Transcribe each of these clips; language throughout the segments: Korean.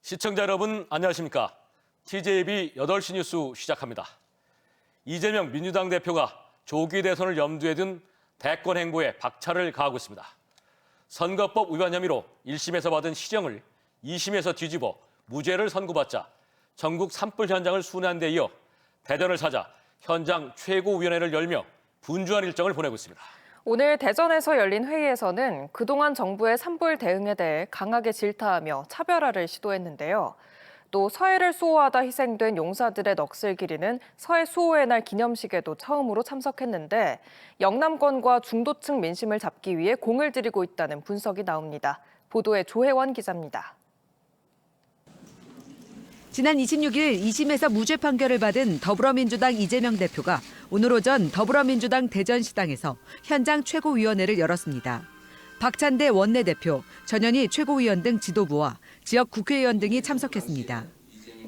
시청자 여러분 안녕하십니까? TJB 8시 뉴스 시작합니다. 이재명 민주당 대표가 조기 대선을 염두에 둔 대권 행보에 박차를 가하고 있습니다. 선거법 위반 혐의로 1심에서 받은 시정을 2심에서 뒤집어 무죄를 선고받자 전국 산불 현장을 순회한 데 이어 대전을 찾아 현장 최고위원회를 열며 분주한 일정을 보내고 있습니다. 오늘 대전에서 열린 회의에서는 그동안 정부의 산불 대응에 대해 강하게 질타하며 차별화를 시도했는데요. 또 서해를 수호하다 희생된 용사들의 넋을 기리는 서해 수호의 날 기념식에도 처음으로 참석했는데 영남권과 중도층 민심을 잡기 위해 공을 들이고 있다는 분석이 나옵니다. 보도에 조혜원 기자입니다. 지난 26일 2심에서 무죄 판결을 받은 더불어민주당 이재명 대표가 오늘 오전 더불어민주당 대전시당에서 현장 최고위원회를 열었습니다. 박찬대 원내대표, 전현희 최고위원 등 지도부와 지역 국회의원 등이 참석했습니다.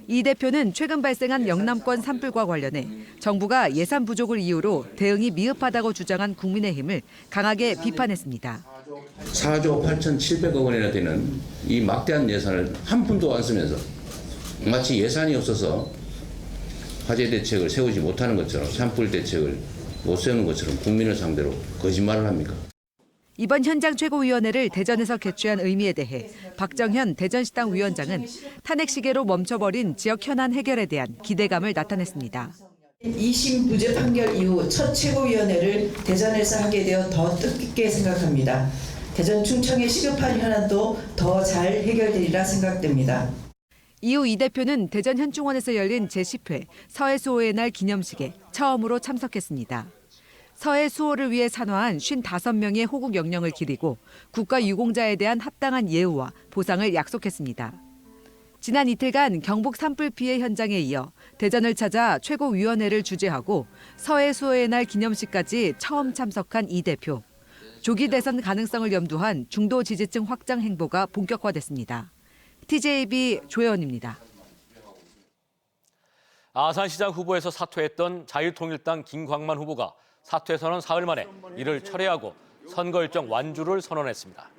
이 대표는 최근 발생한 영남권 산불과 관련해 정부가 예산 부족을 이유로 대응이 미흡하다고 주장한 국민의힘을 강하게 비판했습니다. 4조 8,700억 원이나 되는 이 막대한 예산을 한 푼도 안 쓰면서 마치 예산이 없어서 화재 대책을 세우지 못하는 것처럼 산불 대책을 못 세우는 것처럼 국민을 상대로 거짓말을 합니까? 이번 현장 최고위원회를 대전에서 개최한 의미에 대해 박정현 대전시당 위원장은 탄핵 시계로 멈춰버린 지역 현안 해결에 대한 기대감을 나타냈습니다. 2심 무죄 판결 이후 첫 최고위원회를 대전에서 하게 되어 더 뜻깊게 생각합니다. 대전 충청의 시급한 현안도 더 잘 해결되리라 생각됩니다. 이후 이 대표는 대전 현충원에서 열린 제10회 서해 수호의 날 기념식에 처음으로 참석했습니다. 서해 수호를 위해 산화한 55명의 호국 영령을 기리고 국가 유공자에 대한 합당한 예우와 보상을 약속했습니다. 지난 이틀간 경북 산불 피해 현장에 이어 대전을 찾아 최고위원회를 주재하고 서해 수호의 날 기념식까지 처음 참석한 이 대표. 조기 대선 가능성을 염두한 중도 지지층 확장 행보가 본격화됐습니다. TJB 조혜원입니다. 아산시장 후보에서 사퇴했던 자유통일당 김광만 후보가 사퇴 선언 사흘 만에 이를 철회하고 선거 일정 완주를 선언했습니다.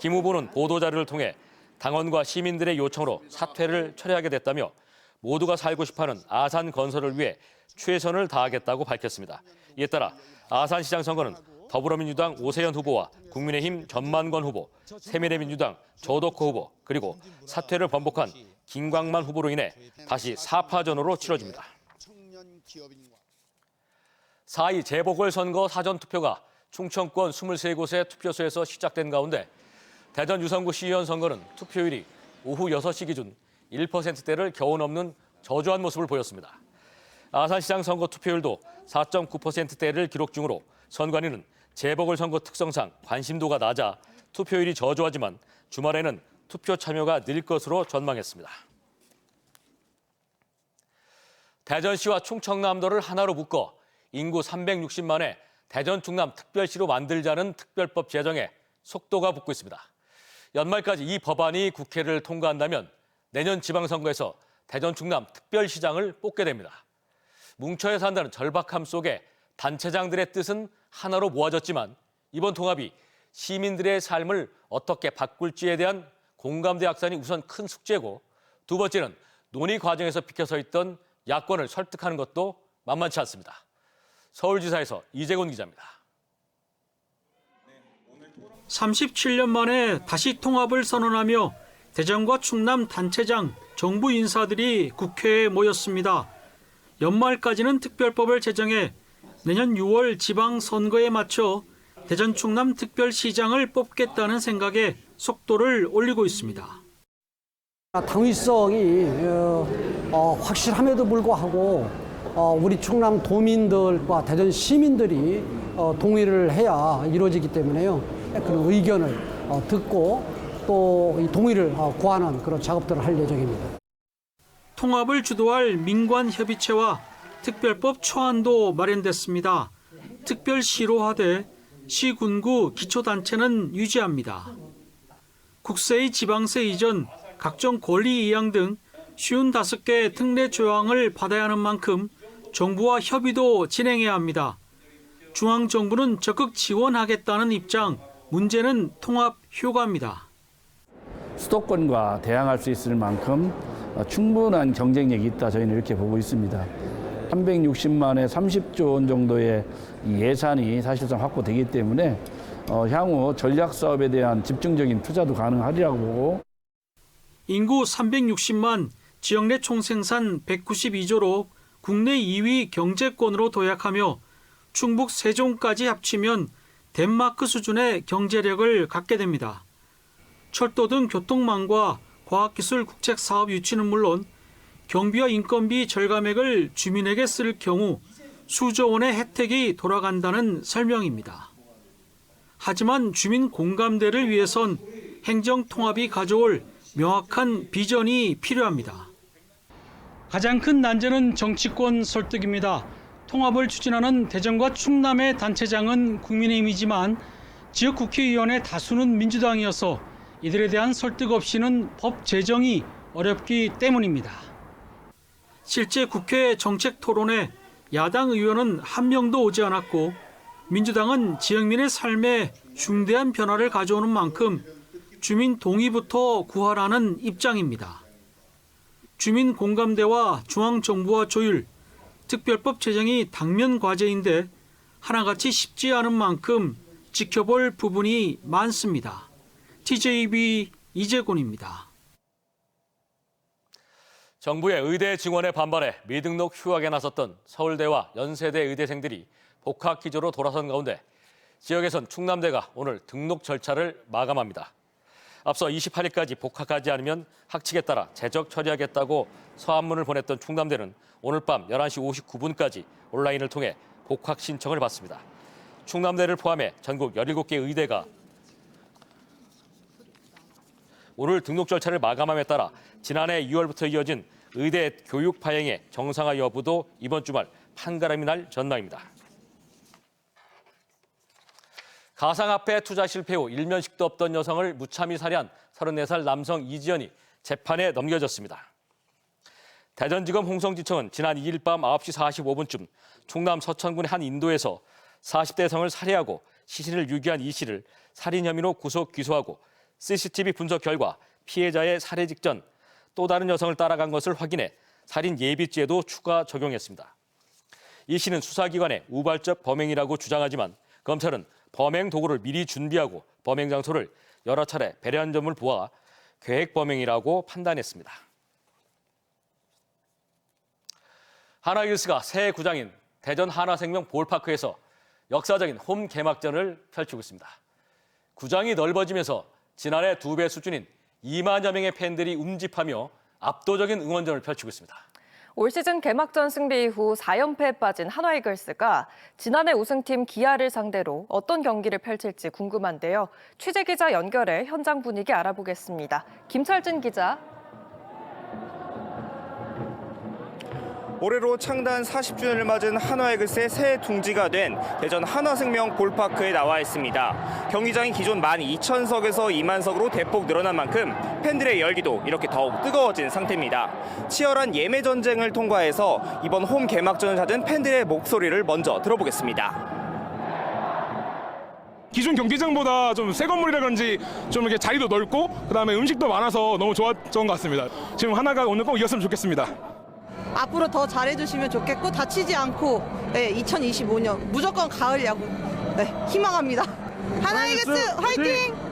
김 후보는 보도자료를 통해 당원과 시민들의 요청으로 사퇴를 철회하게 됐다며 모두가 살고 싶어하는 아산 건설을 위해 최선을 다하겠다고 밝혔습니다. 이에 따라 아산시장 선거는 더불어민주당 오세현 후보와 국민의힘 전만권 후보, 새미래민주당 조덕호 후보, 그리고 사퇴를 번복한 김광만 후보로 인해 다시 4파전으로 치러집니다. 4.2 재보궐선거 사전투표가 충청권 23곳의 투표소에서 시작된 가운데 대전 유성구 시의원 선거는 투표율이 오후 6시 기준 1%대를 겨우 넘는 저조한 모습을 보였습니다. 아산시장 선거 투표율도 4.9%대를 기록 중으로 선관위는 재보궐선거 특성상 관심도가 낮아 투표율이 저조하지만 주말에는 투표 참여가 늘 것으로 전망했습니다. 대전시와 충청남도를 하나로 묶어 인구 360만의 대전 충남 특별시로 만들자는 특별법 제정에 속도가 붙고 있습니다. 연말까지 이 법안이 국회를 통과한다면 내년 지방선거에서 대전 충남 특별시장을 뽑게 됩니다. 뭉쳐야 산다는 절박함 속에 단체장들의 뜻은 하나로 모아졌지만 이번 통합이 시민들의 삶을 어떻게 바꿀지에 대한 공감대 확산이 우선 큰 숙제고 두 번째는 논의 과정에서 비켜서 있던 야권을 설득하는 것도 만만치 않습니다. 서울지사에서 이재곤 기자입니다. 37년 만에 다시 통합을 선언하며 대전과 충남 단체장, 정부 인사들이 국회에 모였습니다. 연말까지는 특별법을 제정해 내년 6월 지방선거에 맞춰 대전 충남 특별시장을 뽑겠다는 생각에 속도를 올리고 있습니다. 당위성이 확실함에도 불구하고 우리 충남 도민들과 대전 시민들이 동의를 해야 이루어지기 때문에요. 그런 의견을 듣고 또 이 동의를 구하는 그런 작업들을 할 예정입니다. 통합을 주도할 민관협의체와 특별법 초안도 마련됐습니다. 특별시로 하되 시군구 기초단체는 유지합니다. 국세의 지방세 이전, 각종 권리 이양 등 55개 특례 조항을 받아야 하는 만큼 정부와 협의도 진행해야 합니다. 중앙정부는 적극 지원하겠다는 입장, 문제는 통합 효과입니다. 수도권과 대항할 수 있을 만큼 충분한 경쟁력이 있다, 저희는 이렇게 보고 있습니다. 360만에 30조 원 정도의 예산이 사실상 확보되기 때문에 향후 전략 사업에 대한 집중적인 투자도 가능하리라고 보고, 인구 360만, 지역 내 총생산 192조로 국내 2위 경제권으로 도약하며 충북 세종까지 합치면 덴마크 수준의 경제력을 갖게 됩니다. 철도 등 교통망과 과학기술 국책사업 유치는 물론 경비와 인건비 절감액을 주민에게 쓸 경우 수조 원의 혜택이 돌아간다는 설명입니다. 하지만 주민 공감대를 위해선 행정통합이 가져올 명확한 비전이 필요합니다. 가장 큰 난제는 정치권 설득입니다. 통합을 추진하는 대전과 충남의 단체장은 국민의힘이지만 지역 국회의원의 다수는 민주당이어서 이들에 대한 설득 없이는 법 제정이 어렵기 때문입니다. 실제 국회 정책 토론에 야당 의원은 한 명도 오지 않았고 민주당은 지역민의 삶에 중대한 변화를 가져오는 만큼 주민 동의부터 구하라는 입장입니다. 주민 공감대와 중앙정부와 조율, 특별법 제정이 당면 과제인데 하나같이 쉽지 않은 만큼 지켜볼 부분이 많습니다. TJB 이재곤입니다. 정부의 의대 증원에 반발해 미등록 휴학에 나섰던 서울대와 연세대 의대생들이 복학 기조로 돌아선 가운데 지역에선 충남대가 오늘 등록 절차를 마감합니다. 앞서 28일까지 복학하지 않으면 학칙에 따라 재적 처리하겠다고 서한문을 보냈던 충남대는 오늘 밤 11시 59분까지 온라인을 통해 복학 신청을 받습니다. 충남대를 포함해 전국 17개 의대가 오늘 등록 절차를 마감함에 따라 지난해 2월부터 이어진 의대 교육 파행의 정상화 여부도 이번 주말 판가름이 날 전망입니다. 가상화폐 투자 실패 후 일면식도 없던 여성을 무참히 살해한 34살 남성 이지연이 재판에 넘겨졌습니다. 대전지검 홍성지청은 지난 2일 밤 9시 45분쯤 충남 서천군의 한 인도에서 40대 여성을 살해하고 시신을 유기한 이 씨를 살인 혐의로 구속 기소하고 CCTV 분석 결과 피해자의 살해 직전 또 다른 여성을 따라간 것을 확인해 살인 예비죄도 추가 적용했습니다. 이 씨는 수사기관에 우발적 범행이라고 주장하지만 검찰은 범행 도구를 미리 준비하고 범행 장소를 여러 차례 배려한 점을 보아 계획 범행이라고 판단했습니다. 하나이글스가 새 구장인 대전 하나생명 볼파크에서 역사적인 홈 개막전을 펼치고 있습니다. 구장이 넓어지면서 지난해 2배 수준인 2만여 명의 팬들이 움집하며 압도적인 응원전을 펼치고 있습니다. 올 시즌 개막전 승리 이후 4연패에 빠진 한화이글스가 지난해 우승팀 기아를 상대로 어떤 경기를 펼칠지 궁금한데요. 취재기자 연결해 현장 분위기 알아보겠습니다. 김철진 기자. 올해로 창단 40주년을 맞은 한화이글스의 새 둥지가 된 대전 한화생명 볼파크에 나와 있습니다. 경기장이 기존 12,000석에서 2만석으로 대폭 늘어난 만큼 팬들의 열기도 이렇게 더욱 뜨거워진 상태입니다. 치열한 예매 전쟁을 통과해서 이번 홈 개막전을 찾은 팬들의 목소리를 먼저 들어보겠습니다. 기존 경기장보다 좀 새 건물이라 그런지 좀 이렇게 자리도 넓고 그다음에 음식도 많아서 너무 좋았던 것 같습니다. 지금 하나가 오늘 꼭 이겼으면 좋겠습니다. 앞으로 더 잘해주시면 좋겠고 다치지 않고 2025년 무조건 가을 야구 희망합니다. 하나이글스 화이팅!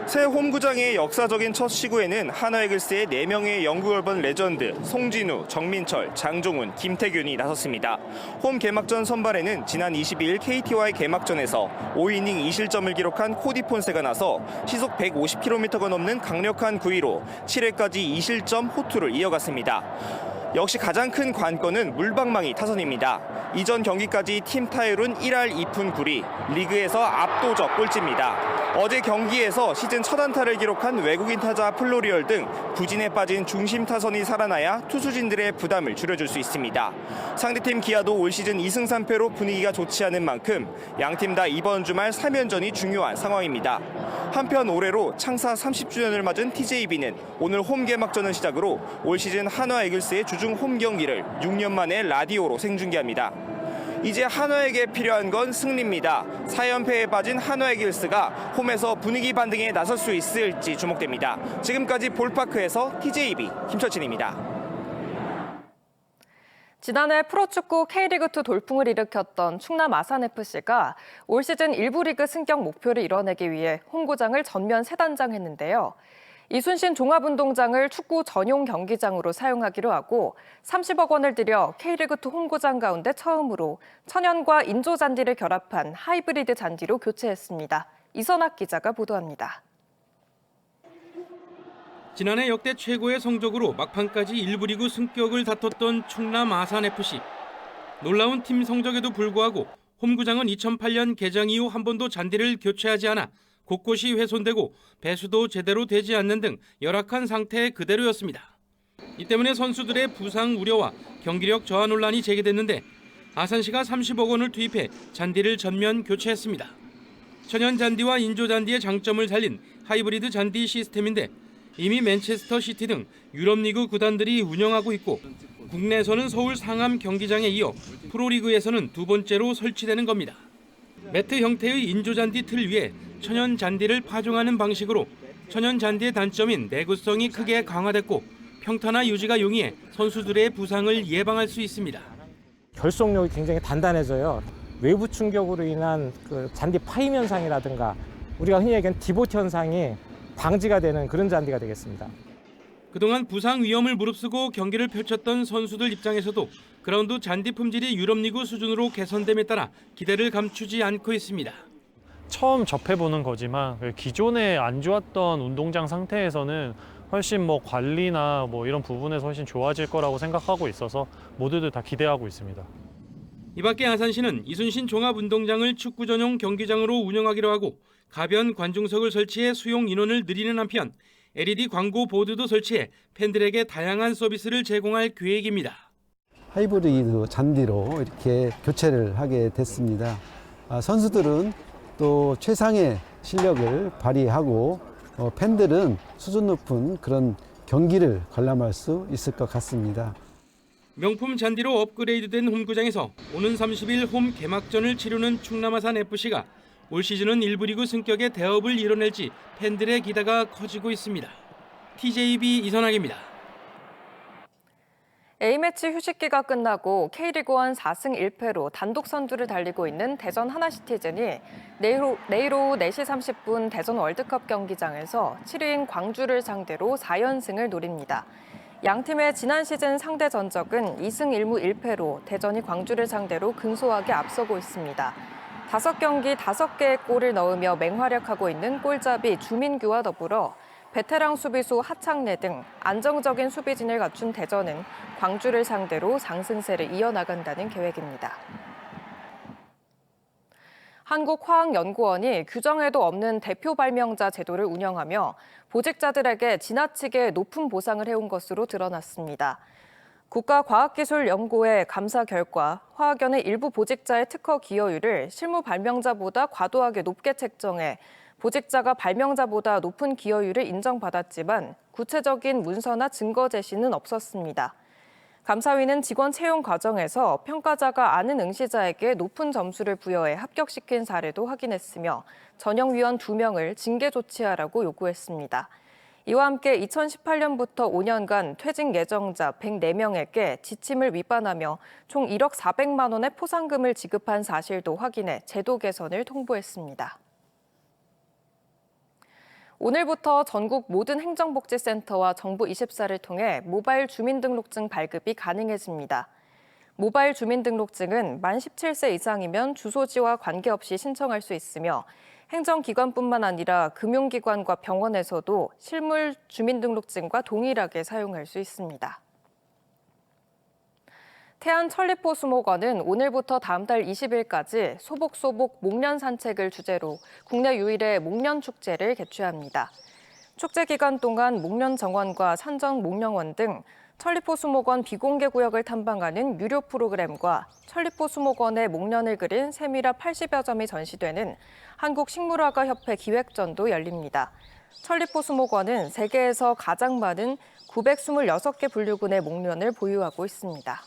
새 홈구장의 역사적인 첫 시구에는 한화이글스의 4명의 영구열번 레전드 송진우, 정민철, 장종훈, 김태균이 나섰습니다. 홈 개막전 선발에는 지난 22일 KT와의 개막전에서 5이닝 2실점을 기록한 코디 폰세가 나서 시속 150km가 넘는 강력한 구위로 7회까지 2실점 호투를 이어갔습니다. 역시 가장 큰 관건은 물방망이 타선입니다. 이전 경기까지 팀 타율은 1할 2푼 9리, 리그에서 압도적 꼴찌입니다. 어제 경기에서 시즌 첫 안타를 기록한 외국인 타자 플로리얼 등 부진에 빠진 중심 타선이 살아나야 투수진들의 부담을 줄여줄 수 있습니다. 상대팀 기아도 올 시즌 2승 3패로 분위기가 좋지 않은 만큼 양팀 다 이번 주말 3연전이 중요한 상황입니다. 한편 올해로 창사 30주년을 맞은 TJB는 오늘 홈 개막전을 시작으로 올 시즌 한화 이글스의 주중 홈 경기를 6년 만에 라디오로 생중계합니다. 이제 한화에게 필요한 건 승리입니다. 4연패에 빠진 한화이글스가 홈에서 분위기 반등에 나설 수 있을지 주목됩니다. 지금까지 볼파크에서 TJB 김철진입니다. 지난해 프로축구 K리그2 돌풍을 일으켰던 충남 아산FC가 올 시즌 1부 리그 승격 목표를 이뤄내기 위해 홈구장을 전면 세단장했는데요. 이순신 종합운동장을 축구 전용 경기장으로 사용하기로 하고 30억 원을 들여 K리그2 홈구장 가운데 처음으로 천연과 인조 잔디를 결합한 하이브리드 잔디로 교체했습니다. 이선학 기자가 보도합니다. 지난해 역대 최고의 성적으로 막판까지 1부 리그 승격을 다퉜던 충남 아산FC. 놀라운 팀 성적에도 불구하고 홈구장은 2008년 개장 이후 한 번도 잔디를 교체하지 않아 곳곳이 훼손되고 배수도 제대로 되지 않는 등 열악한 상태 그대로였습니다. 이 때문에 선수들의 부상 우려와 경기력 저하 논란이 제기됐는데 아산시가 30억 원을 투입해 잔디를 전면 교체했습니다. 천연 잔디와 인조 잔디의 장점을 살린 하이브리드 잔디 시스템인데 이미 맨체스터 시티 등 유럽 리그 구단들이 운영하고 있고 국내에서는 서울 상암 경기장에 이어 프로리그에서는 두 번째로 설치되는 겁니다. 매트 형태의 인조 잔디 틀 위에 천연 잔디를 파종하는 방식으로 천연 잔디의 단점인 내구성이 크게 강화됐고 평탄화 유지가 용이해 선수들의 부상을 예방할 수 있습니다. 결속력이 굉장히 단단해져요. 외부 충격으로 인한 그 잔디 파임 현상이라든가 우리가 흔히 얘기하는 디봇 현상이 방지가 되는 그런 잔디가 되겠습니다. 그동안 부상 위험을 무릅쓰고 경기를 펼쳤던 선수들 입장에서도 그라운드 잔디 품질이 유럽 리그 수준으로 개선됨에 따라 기대를 감추지 않고 있습니다. 처음 접해보는 거지만 기존에 안 좋았던 운동장 상태에서는 훨씬 관리나 이런 부분에서 훨씬 좋아질 거라고 생각하고 있어서 모두들 다 기대하고 있습니다. 이 밖에 아산시는 이순신 종합운동장을 축구 전용 경기장으로 운영하기로 하고 가변 관중석을 설치해 수용 인원을 늘리는 한편 LED 광고 보드도 설치해 팬들에게 다양한 서비스를 제공할 계획입니다. 하이브리드 잔디로 이렇게 교체를 하게 됐습니다. 선수들은 또 최상의 실력을 발휘하고 팬들은 수준 높은 그런 경기를 관람할 수 있을 것 같습니다. 명품 잔디로 업그레이드된 홈구장에서 오는 30일 홈 개막전을 치르는 충남 아산FC가 올 시즌은 1부 리그 승격의 대업을 이뤄낼지 팬들의 기대가 커지고 있습니다. TJB 이선학입니다. A매치 휴식기가 끝나고 K리그1 4승 1패로 단독 선두를 달리고 있는 대전 하나시티즌이 내일 오후 4시 30분 대전 월드컵 경기장에서 7위인 광주를 상대로 4연승을 노립니다. 양 팀의 지난 시즌 상대 전적은 2승 1무 1패로 대전이 광주를 상대로 근소하게 앞서고 있습니다. 5경기 5개의 골을 넣으며 맹활약하고 있는 골잡이 주민규와 더불어 베테랑 수비수 하창래 등 안정적인 수비진을 갖춘 대전은 광주를 상대로 상승세를 이어나간다는 계획입니다. 한국화학연구원이 규정에도 없는 대표 발명자 제도를 운영하며 보직자들에게 지나치게 높은 보상을 해온 것으로 드러났습니다. 국가과학기술연구회 감사 결과 화학연의 일부 보직자의 특허 기여율을 실무 발명자보다 과도하게 높게 책정해 보직자가 발명자보다 높은 기여율을 인정받았지만 구체적인 문서나 증거 제시는 없었습니다. 감사위는 직원 채용 과정에서 평가자가 아는 응시자에게 높은 점수를 부여해 합격시킨 사례도 확인했으며 전형위원 2명을 징계 조치하라고 요구했습니다. 이와 함께 2018년부터 5년간 퇴직 예정자 104명에게 지침을 위반하며 총 1억 400만 원의 포상금을 지급한 사실도 확인해 제도 개선을 통보했습니다. 오늘부터 전국 모든 행정복지센터와 정부24를 통해 모바일 주민등록증 발급이 가능해집니다. 모바일 주민등록증은 만 17세 이상이면 주소지와 관계없이 신청할 수 있으며 행정기관뿐만 아니라 금융기관과 병원에서도 실물 주민등록증과 동일하게 사용할 수 있습니다. 태안천리포수목원은 오늘부터 다음 달 20일까지 소복소복 목련 산책을 주제로 국내 유일의 목련 축제를 개최합니다. 축제 기간 동안 목련 정원과 산정 목련원 등 천리포수목원 비공개 구역을 탐방하는 유료 프로그램과 천리포수목원의 목련을 그린 세미라 80여 점이 전시되는 한국식물화가협회 기획전도 열립니다. 천리포수목원은 세계에서 가장 많은 926개 분류군의 목련을 보유하고 있습니다.